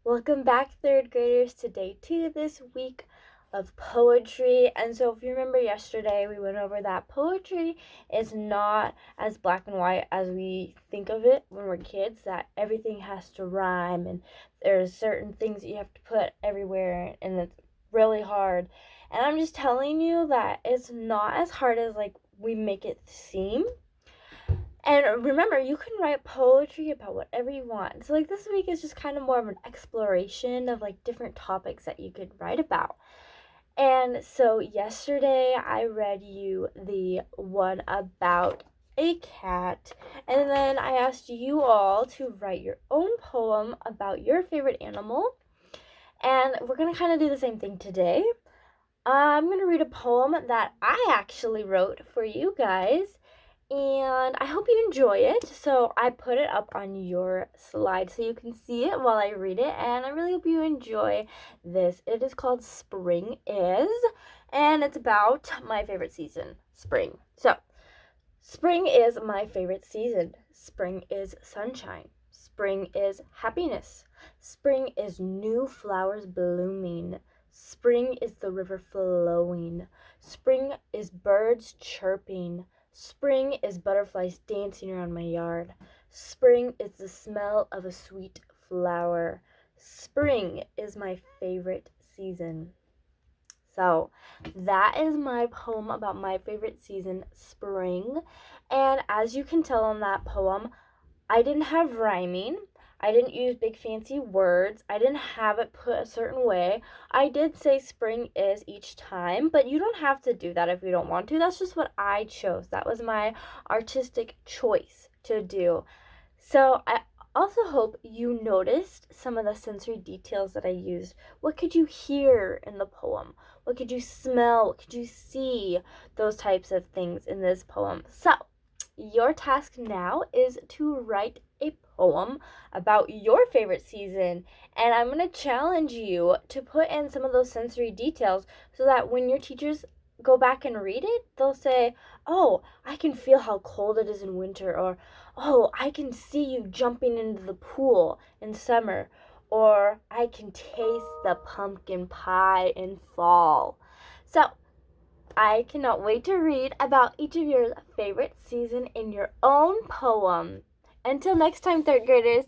Welcome back, third graders, to day 2 this week of poetry. And so, if you remember yesterday, we went over that poetry is not as black and white as we think of it when we're kids, that everything has to rhyme and there's certain things that you have to put everywhere, and it's really hard. And I'm just telling you that it's not as hard as we make it seem. And remember, you can write poetry about whatever you want. So, this week is just kind of more of an exploration of different topics that you could write about. And so, yesterday I read you the one about a cat, and then I asked you all to write your own poem about your favorite animal. And we're going to kind of do the same thing today. I'm going to read a poem that I actually wrote for you guys, and I hope you enjoy it. So I put it up on your slide so you can see it while I read it, and I really hope you enjoy this. It is called Spring Is, and it's about my favorite season, spring. So, spring is my favorite season. Spring is sunshine. Spring is happiness. Spring is new flowers blooming. Spring is the river flowing. Spring is birds chirping. Spring is butterflies dancing around my yard. Spring is the smell of a sweet flower. Spring is my favorite season. So, that is my poem about my favorite season, spring. And as you can tell in that poem, I didn't have rhyming. I didn't use big fancy words. I didn't have it put a certain way. I did say spring is each time, but you don't have to do that if you don't want to. That's just what I chose. That was my artistic choice to do. So I also hope you noticed some of the sensory details that I used. What could you hear in the poem? What could you smell? What could you see? Those types of things in this poem. So, your task now is to write a poem about your favorite season, and I'm going to challenge you to put in some of those sensory details so that when your teachers go back and read it, they'll say, "Oh, I can feel how cold it is in winter," or "Oh, I can see you jumping into the pool in summer," or "I can taste the pumpkin pie in fall." So, I cannot wait to read about each of your favorite season in your own poem. Until next time, third graders.